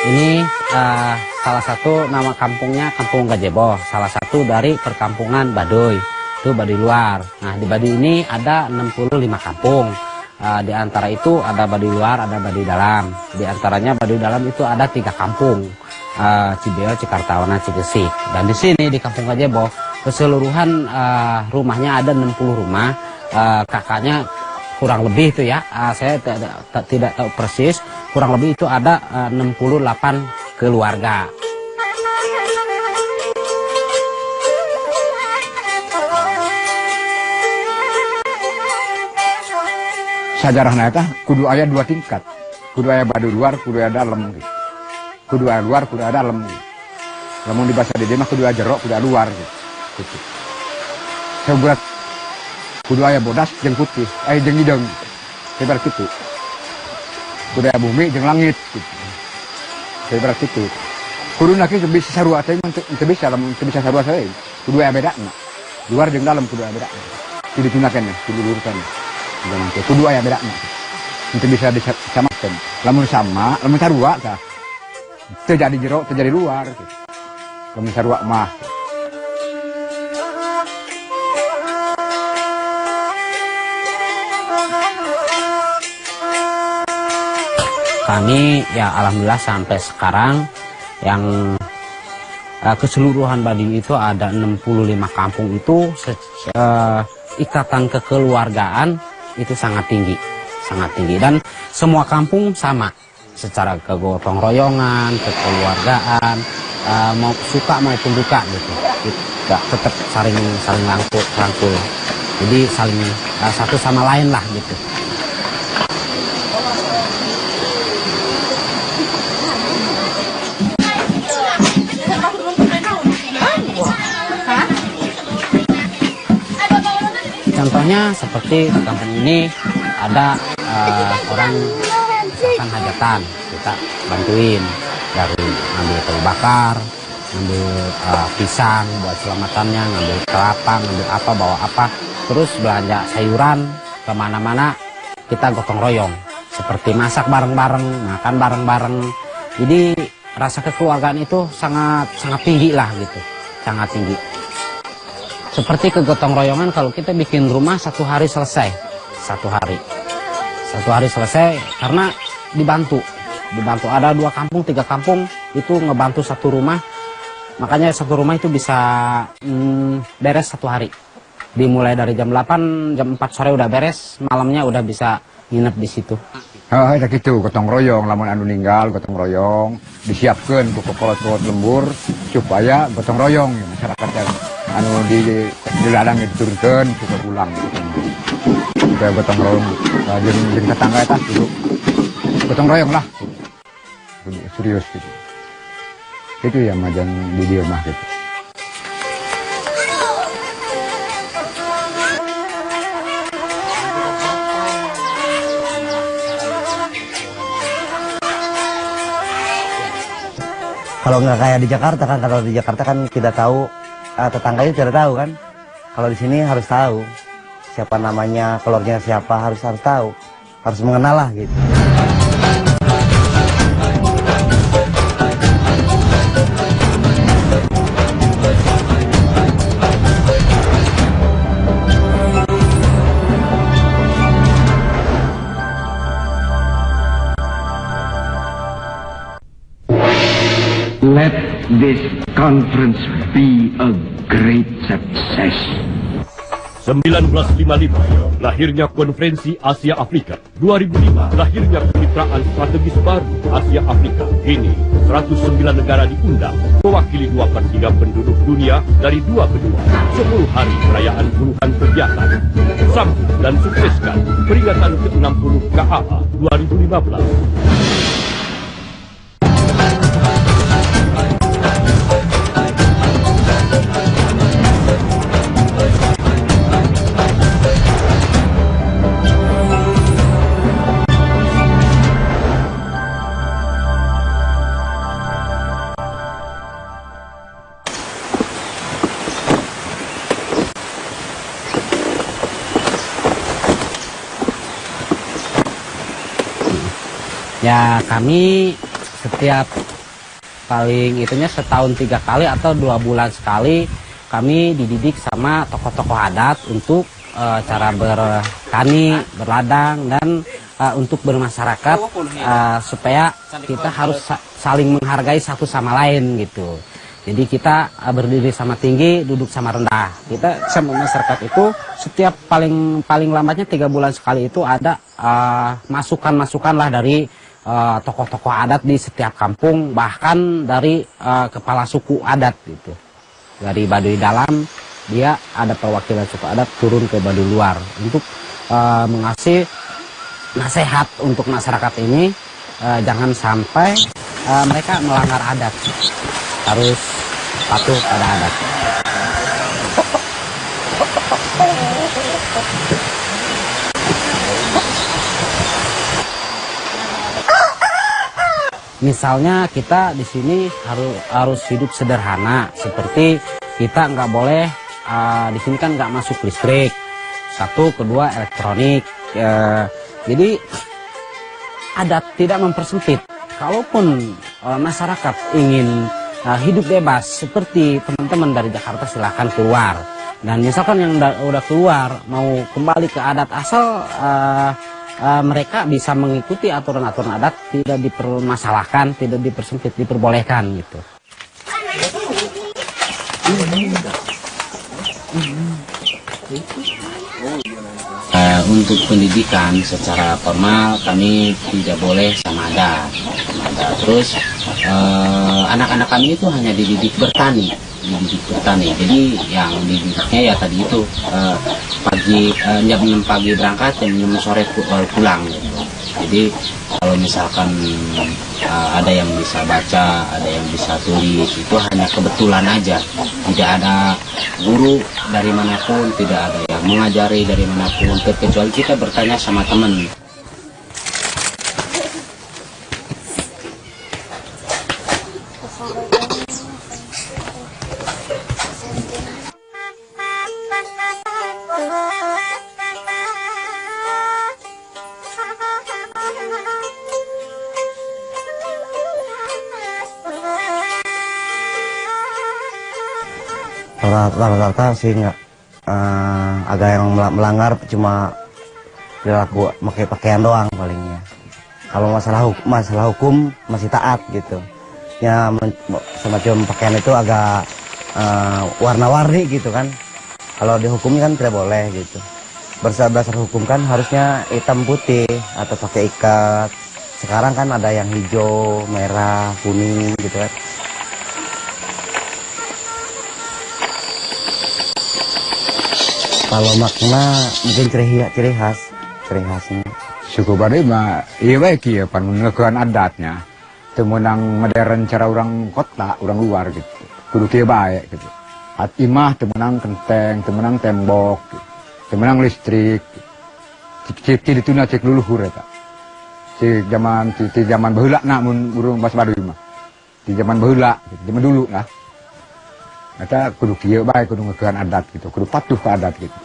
Ini salah satu nama kampungnya Kampung Gajebo, salah satu dari perkampungan Baduy, itu Baduy luar. Nah, di Baduy ini ada 65 kampung. Di antara itu ada Baduy luar, ada Baduy dalam. Di antaranya Baduy dalam itu ada 3 kampung, Cibeo, Cikartawana, Cigesik. Dan di sini di Kampung Gajebo keseluruhan rumahnya ada 60 rumah. Kakaknya kurang lebih itu ya, saya tidak tahu persis, kurang lebih itu ada 68 keluarga. Sejarahnya itu kudu aya 2 tingkat, kudu aya Baduy luar, kudu aya dalam, kudu aya luar, kudu aya dalam. Lamun di bahasa di mah kudu aya jero, kudu aya luar gitu. Saya buat kudu aya bodas jeung putih, jeung hidung, seperti itu. Kudu aya bumi jeung langit gitu. Seperti itu. Kudu nak itu bisa sarua teh mah teu bisa, lamun teu bisa sarua teh kudu aya bedana. Luar jeung dalam kudu aya bedana. Kudu ditunakeun, kudu diluruskan. Kudu aya bedana. Itu bisa disamakeun. Lamun sama, lamun sarua tah teu jadi jero, teu jadi luar. Lamun sarua mah kami ya alhamdulillah sampai sekarang yang keseluruhan Baduy itu ada 65 kampung itu ikatan kekeluargaan itu sangat tinggi dan semua kampung sama secara kegotong royongan, kekeluargaan, mau suka maupun duka gitu, kita tetap saling rangkul, jadi saling satu sama lain lah gitu. Contohnya seperti di kampung ini ada orang misalkan hajatan, kita bantuin dari ngambil kayu bakar, ngambil pisang buat selamatannya, ngambil kelapa, ngambil apa, bawa apa, terus belanja sayuran kemana-mana kita gotong royong, seperti masak bareng-bareng, makan bareng-bareng. Jadi rasa kekeluargaan itu sangat tinggi lah gitu, sangat tinggi. Seperti kegotong royongan kalau kita bikin rumah 1 hari selesai, 1 hari selesai karena dibantu ada 2 kampung 3 kampung itu ngebantu 1 rumah, makanya 1 rumah itu bisa beres 1 hari, dimulai dari jam 8 jam 4 sore udah beres, malamnya udah bisa nginep di situ. Ada gitu gotong royong, lamun anu ninggal gotong royong disiapkan ku kolot lembur supaya gotong royong ya, masyarakat yang anu di ladang diturunkan ku pulang supaya gotong royong jeung tetangga eta kudu gotong royong lah, kudu serius gitu. Itu yang majang di dieu mah gitu. Kalau nggak kayak di Jakarta kan, kalau di Jakarta kan tidak tahu, tetangganya tidak tahu kan. Kalau di sini harus tahu siapa namanya, keluarganya siapa, harus tahu, harus mengenal lah gitu. Let this conference be a great success. 1955, lahirnya Konferensi Asia Afrika. 2005, lahirnya kemitraan strategis baru Asia Afrika. Kini, 109 negara diundang, mewakili 2/3 penduduk dunia dari 2 benua. 10 hari perayaan puluhan kegiatan. Sambut dan sukseskan peringatan ke-60 KAA 2015. Ya kami setiap paling itunya setahun 3 kali atau 2 bulan sekali kami dididik sama tokoh-tokoh adat untuk cara bertani, berladang, dan untuk bermasyarakat supaya kita harus saling menghargai satu sama lain gitu. Jadi kita berdiri sama tinggi, duduk sama rendah. Kita sama masyarakat itu setiap paling lambatnya 3 bulan sekali itu ada masukan-masukan lah dari tokoh-tokoh adat di setiap kampung, bahkan dari kepala suku adat gitu. Dari Baduy dalam dia ada perwakilan suku adat turun ke Baduy luar untuk mengasih nasihat untuk masyarakat ini, jangan sampai mereka melanggar adat, harus patuh pada adat. Misalnya kita di sini harus hidup sederhana, seperti kita nggak boleh di sini kan nggak masuk listrik, satu, kedua elektronik. Jadi adat tidak mempersempit. Kalaupun masyarakat ingin hidup bebas seperti teman-teman dari Jakarta, silahkan keluar. Dan misalkan yang udah keluar mau kembali ke adat asal, mereka bisa mengikuti aturan-aturan adat, tidak dipermasalahkan, tidak dipersempit, diperbolehkan gitu. Untuk pendidikan secara formal kami tidak boleh sama adat. Terus anak-anak kami itu hanya dididik bertani. Jadi yang dididiknya ya tadi itu pagi jam 6 pagi berangkat, jam 6 sore pulang gitu. Jadi kalau misalkan ada yang bisa baca, ada yang bisa tulis, itu hanya kebetulan aja. Tidak ada guru dari manapun, tidak ada yang mengajari dari manapun, kecuali kita bertanya sama teman. Rata-rata sih nggak agak yang melanggar, cuma perilaku pakai pakaian doang palingnya. Kalau masalah hukum masih taat gitu. Ya semacam pakaian itu agak warna-warni gitu kan. Kalau dihukum kan tidak boleh gitu. Berdasar hukum kan harusnya hitam putih atau pakai ikat. Sekarang kan ada yang hijau, merah, kuning gitu kan. Kalau makna mungkin ciri khasnya. Suku Baduy mah iya baik ya pan mengekeun adatnya. Temenang modern cara orang kota, orang luar gitu. Kudu kieu bae gitu. At imah temenang kenteng, temenang tembok, gitu. Temenang listrik. Cik dituna cek luluhur eta. Di zaman baheula na mun urang Bas Baduy mah. Di zaman baheula, gitu. Zaman dulu lah. Eta kudu kieu bae, kudu ngeukeun adat gitu, kudu patuh ke adat gitu.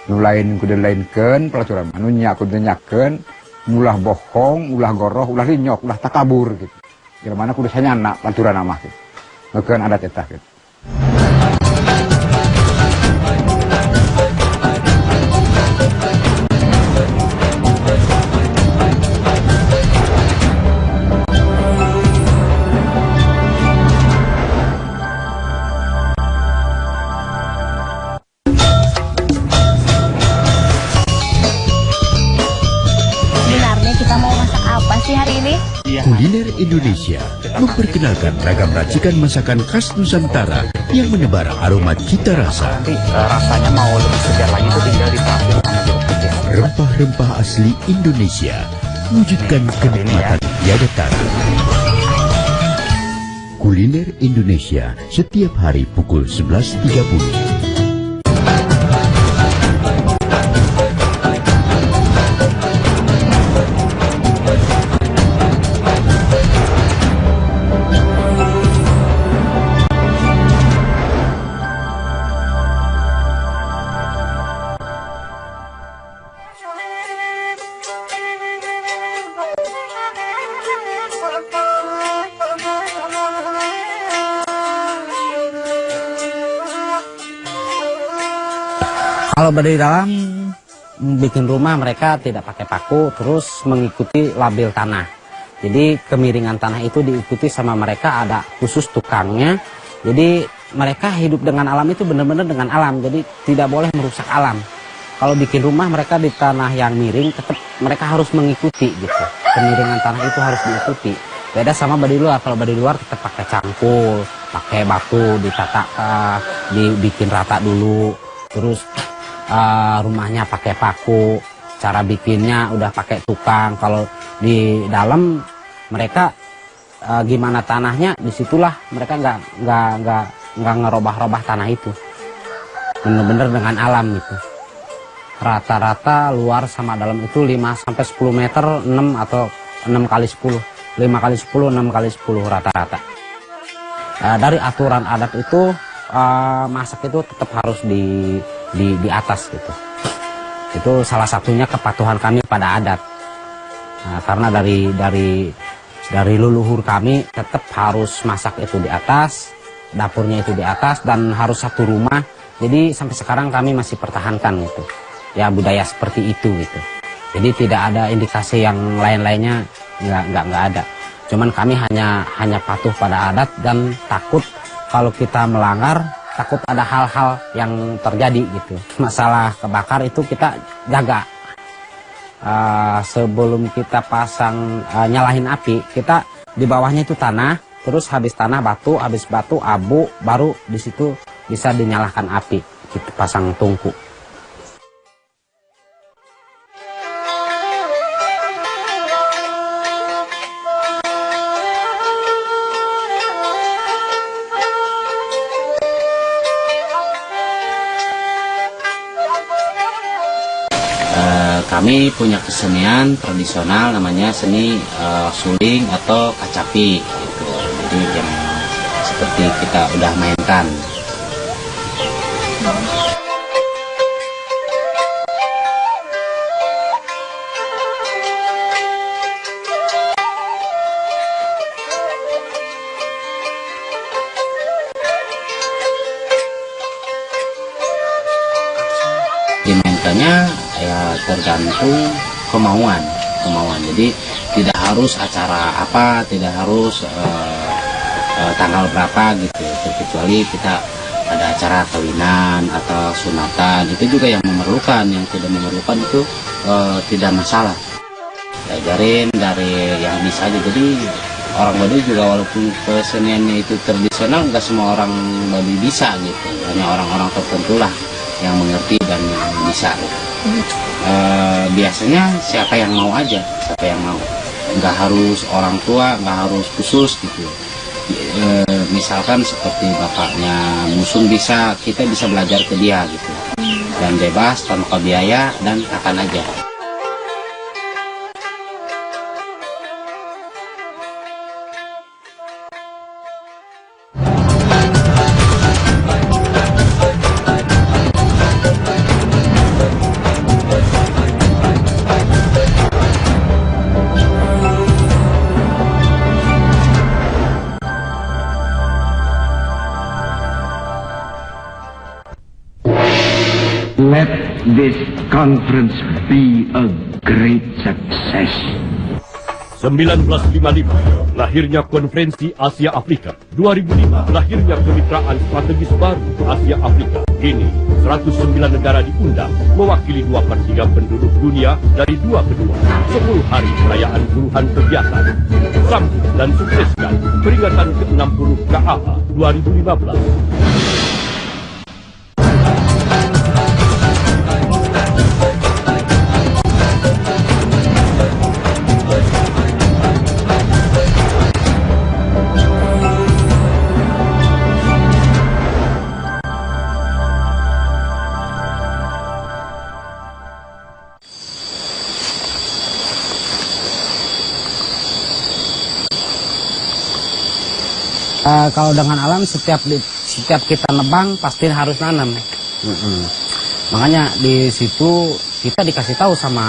Nu lain kudu lainkeun pelacuran, anu nya kudu nyakeun, ulah bohong, ulah goroh, ulah linyok, ulah takabur gitu. Gimana kudu sanyana pelacuran mah gitu. Ngeukeun adat eta gitu. Kuliner Indonesia memperkenalkan ragam racikan masakan khas Nusantara yang menebar aroma cita rasa. Rasanya mau lebih segar lagi itu tinggal ditapung sama jeruk pipis. Rempah-rempah asli Indonesia wujudkan kenikmatan tiada tara. Kuliner Indonesia setiap hari pukul 11.30. Kalau Baduy Dalam bikin rumah mereka tidak pakai paku, terus mengikuti label tanah. Jadi kemiringan tanah itu diikuti sama mereka, ada khusus tukangnya. Jadi mereka hidup dengan alam itu benar-benar dengan alam, jadi tidak boleh merusak alam. Kalau bikin rumah mereka di tanah yang miring, tetap mereka harus mengikuti gitu. Kemiringan tanah itu harus diikuti. Beda sama Baduy Luar. Kalau Baduy Luar tetap pakai cangkul, pakai batu, ditata, dibikin rata dulu, terus rumahnya pakai paku, cara bikinnya udah pakai tukang. Kalau di dalam mereka gimana tanahnya, disitulah mereka nggak ngerobah-robah tanah itu, bener-bener dengan alam itu. Rata-rata luar sama dalam itu 5-10 meter, 6 atau 6 kali 10, 5 kali 10, 6 kali 10 rata-rata. Dari aturan adat itu masak itu tetap harus di atas gitu. Itu salah satunya kepatuhan kami pada adat. Nah, karena dari leluhur kami tetap harus masak itu di atas, dapurnya itu di atas, dan harus satu rumah. Jadi sampai sekarang kami masih pertahankan gitu. Ya budaya seperti itu gitu. Jadi tidak ada indikasi yang lain-lainnya, nggak ada. Cuman kami hanya patuh pada adat dan takut kalau kita melanggar, takut ada hal-hal yang terjadi gitu. Masalah kebakar itu kita jaga. Sebelum kita pasang nyalahin api, kita di bawahnya itu tanah, terus habis tanah batu, habis batu abu, baru di situ bisa dinyalakan api. Kita pasang tungku. Kami punya kesenian tradisional namanya seni suling atau kacapi gitu. Jadi yang seperti kita udah mainkan. Dimainkannya ya tergantung kemauan. Jadi tidak harus acara apa, tidak harus tanggal berapa gitu. Kecuali kita ada acara kawinan atau sunatan, itu juga yang memerlukan. Yang tidak memerlukan itu tidak masalah. Diajarin dari yang bisa aja. Jadi orang Baduy juga walaupun keseniannya itu tradisional, nggak semua orang Baduy bisa gitu. Hanya orang-orang tertentu lah yang mengerti dan yang bisa gitu. Biasanya siapa yang mau aja, siapa yang mau, nggak harus orang tua, nggak harus khusus gitu. Misalkan seperti bapaknya musung bisa, kita bisa belajar ke dia gitu, dan bebas tanpa biaya dan kapan aja. Let this conference be a great success. 1955, lahirnya Konferensi Asia Afrika. 2005, lahirnya Kemitraan Strategis Baru Asia Afrika. Kini, 109 negara diundang, mewakili 2/3 penduduk dunia dari 2 benua. 10 hari perayaan puluhan kegiatan. Sambut dan sukseskan peringatan ke-60 KAA 2015. Kalau dengan alam setiap kita nebang pasti harus nanam. Makanya di situ kita dikasih tahu sama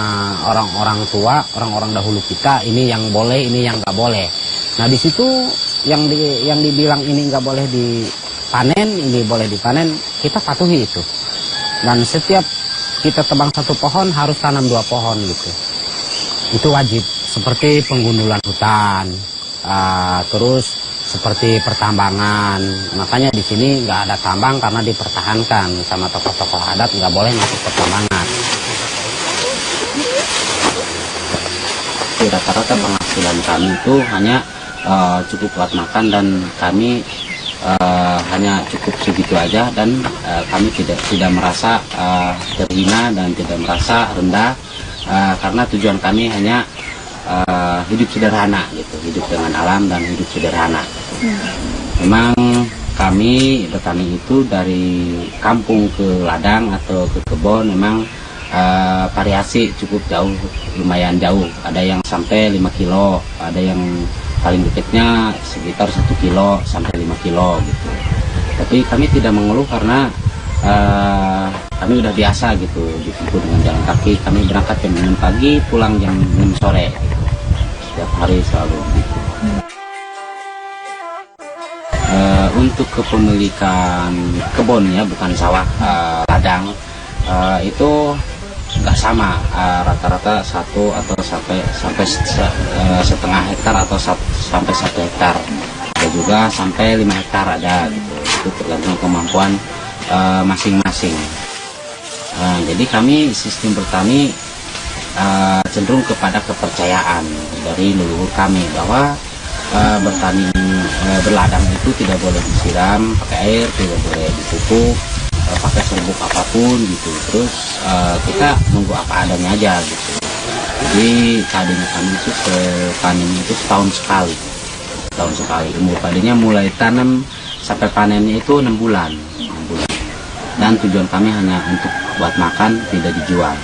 orang-orang tua, orang-orang dahulu kita, ini yang boleh, ini yang nggak boleh. Nah di situ yang dibilang ini nggak boleh dipanen, ini boleh dipanen, kita patuhi itu. Dan setiap kita tebang satu pohon harus tanam 2 pohon gitu. Itu wajib. Seperti penggundulan hutan, terus seperti pertambangan. Makanya di sini nggak ada tambang karena dipertahankan sama tokoh-tokoh adat, nggak boleh masuk pertambangan. Rata-rata penghasilan kami itu hanya cukup buat makan, dan kami hanya cukup segitu aja, dan kami tidak merasa terhina dan tidak merasa rendah, karena tujuan kami hanya hidup sederhana gitu, hidup dengan alam dan hidup sederhana. Memang kami petani itu dari kampung ke ladang atau ke kebun memang variasi cukup jauh, lumayan jauh. Ada yang sampai 5 kilo, ada yang paling dekatnya sekitar 1 kilo sampai 5 kilo gitu. Tapi kami tidak mengeluh karena kami udah biasa gitu ditempuh dengan jalan kaki. Kami berangkat jam 6 pagi, pulang jam 6 sore gitu. Setiap hari selalu gitu. Untuk kepemilikan kebun ya, bukan sawah, ladang, itu nggak sama, rata-rata 1 atau sampai setengah hektar atau sampai 1 hektar, ada juga sampai 5 hektar ada gitu. Itu tergantung kemampuan masing-masing. Jadi kami sistem bertani cenderung kepada kepercayaan dari leluhur kami bahwa bertani berladang itu tidak boleh disiram pakai air, tidak boleh dipupuk pakai serbuk apapun gitu. Terus kita nunggu apa adanya aja gitu. Jadi padinya kami itu panen itu setahun sekali. Umur padinya mulai tanam sampai panennya itu 6 bulan. Dan tujuan kami hanya untuk buat makan, tidak dijual.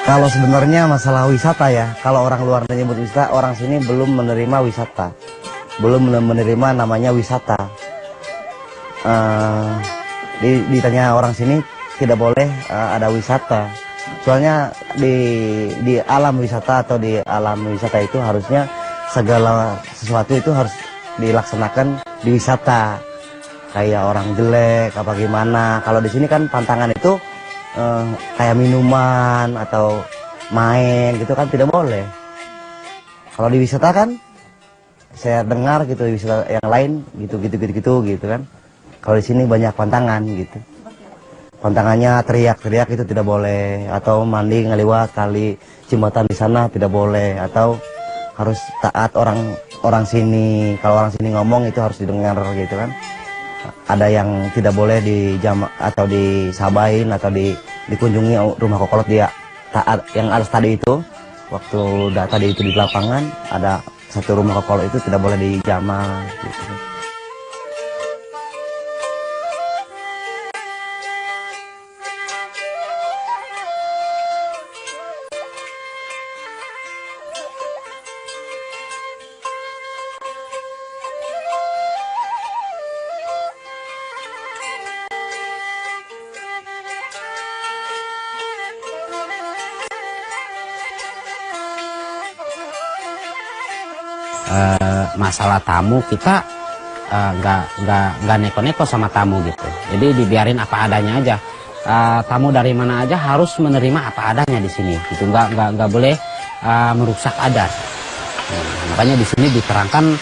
Kalau sebenarnya masalah wisata ya, kalau orang luar menyebut wisata, orang sini belum menerima wisata, belum menerima namanya wisata. Ditanya orang sini tidak boleh ada wisata, soalnya di alam wisata atau di alam wisata itu harusnya segala sesuatu itu harus dilaksanakan di wisata, kayak orang jelek apa gimana. Kalau di sini kan pantangan itu kayak minuman atau main gitu kan tidak boleh. Kalau di wisata kan saya dengar gitu, wisata yang lain gitu kan. Kalau di sini banyak pantangan gitu. Pantangannya teriak-teriak itu tidak boleh, atau mandi ngeliwat kali jembatan di sana tidak boleh, atau harus taat orang sini. Kalau orang sini ngomong itu harus didengar gitu kan. Ada yang tidak boleh atau disabain atau dikunjungi rumah kokolot, dia taat. Yang ada tadi itu waktu tadi itu di lapangan ada satu rumah kokolot itu tidak boleh dijamah gitu. Masalah tamu kita nggak neko-neko sama tamu gitu. Jadi dibiarin apa adanya aja. Tamu dari mana aja harus menerima apa adanya di sini. Gitu, nggak boleh merusak adat. Makanya di sini diterangkan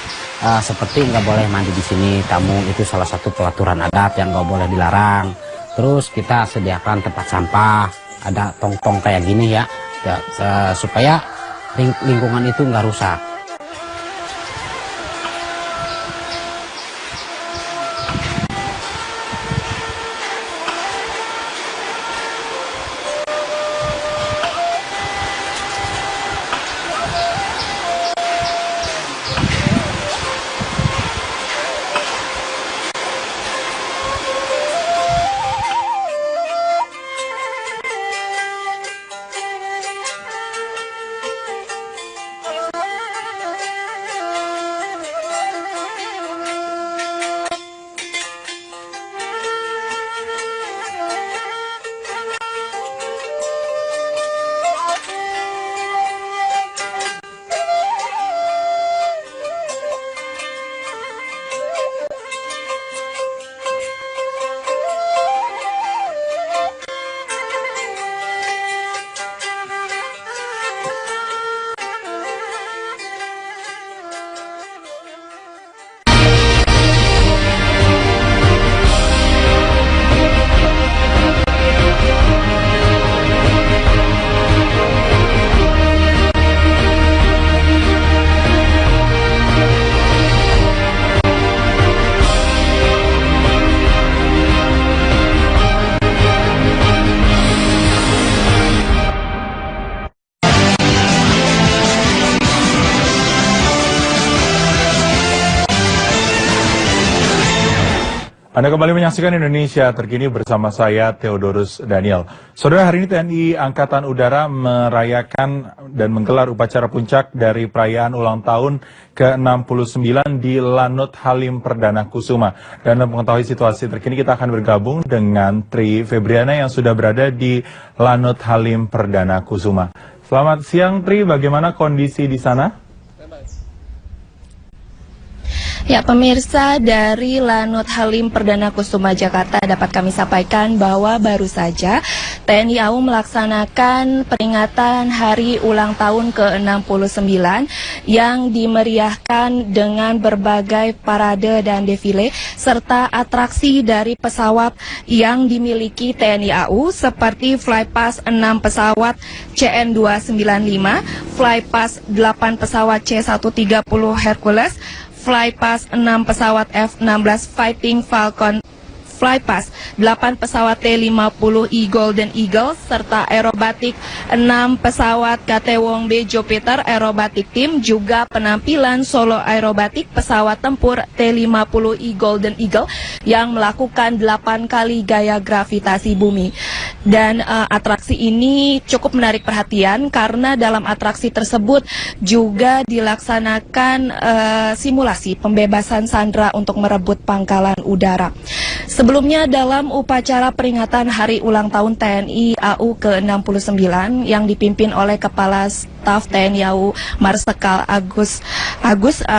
seperti nggak boleh mandi di sini. Tamu itu salah satu pelaturan adat yang nggak boleh dilarang. Terus kita sediakan tempat sampah, ada tong-tong kayak gini ya, supaya lingkungan itu nggak rusak. Anda kembali menyaksikan Indonesia Terkini bersama saya, Theodorus Daniel. Saudara, hari ini TNI Angkatan Udara merayakan dan menggelar upacara puncak dari perayaan ulang tahun ke-69 di Lanut Halim Perdana Kusuma. Dan untuk mengetahui situasi terkini, kita akan bergabung dengan Tri Febriana yang sudah berada di Lanut Halim Perdana Kusuma. Selamat siang, Tri. Bagaimana kondisi di sana? Ya, pemirsa, dari Lanut Halim Perdana Kusuma Jakarta dapat kami sampaikan bahwa baru saja TNI AU melaksanakan peringatan hari ulang tahun ke-69 yang dimeriahkan dengan berbagai parade dan defile serta atraksi dari pesawat yang dimiliki TNI AU seperti Flypass 6 pesawat CN-295, Flypass 8 pesawat C-130 Hercules, Flypass 6 pesawat F-16 Fighting Falcon, Flypass 8 pesawat T-50 Golden Eagle, serta aerobatik 6 pesawat KT Wong B Jupiter Aerobatic Team, juga penampilan solo aerobatik pesawat tempur T-50 Golden Eagle yang melakukan 8 kali gaya gravitasi bumi. Dan atraksi ini cukup menarik perhatian karena dalam atraksi tersebut juga dilaksanakan simulasi pembebasan sandera untuk merebut pangkalan udara. Sebelumnya dalam upacara peringatan hari ulang tahun TNI AU ke-69 yang dipimpin oleh Kepala Staf TNI AU Marsikal Agus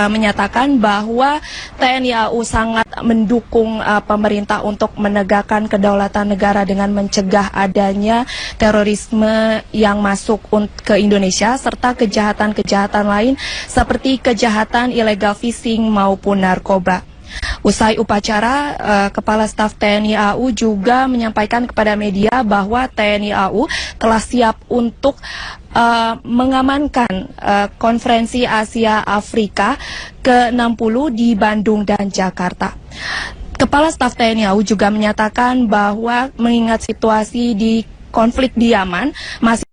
menyatakan bahwa TNI AU sangat mendukung pemerintah untuk menegakkan kedaulatan negara dengan mencegah adanya terorisme yang masuk ke Indonesia serta kejahatan-kejahatan lain seperti kejahatan illegal fishing maupun narkoba. Usai upacara, Kepala Staf TNI AU juga menyampaikan kepada media bahwa TNI AU telah siap untuk mengamankan konferensi Asia Afrika ke-60 di Bandung dan Jakarta. Kepala Staf TNI AU juga menyatakan bahwa mengingat situasi di konflik di Yaman masih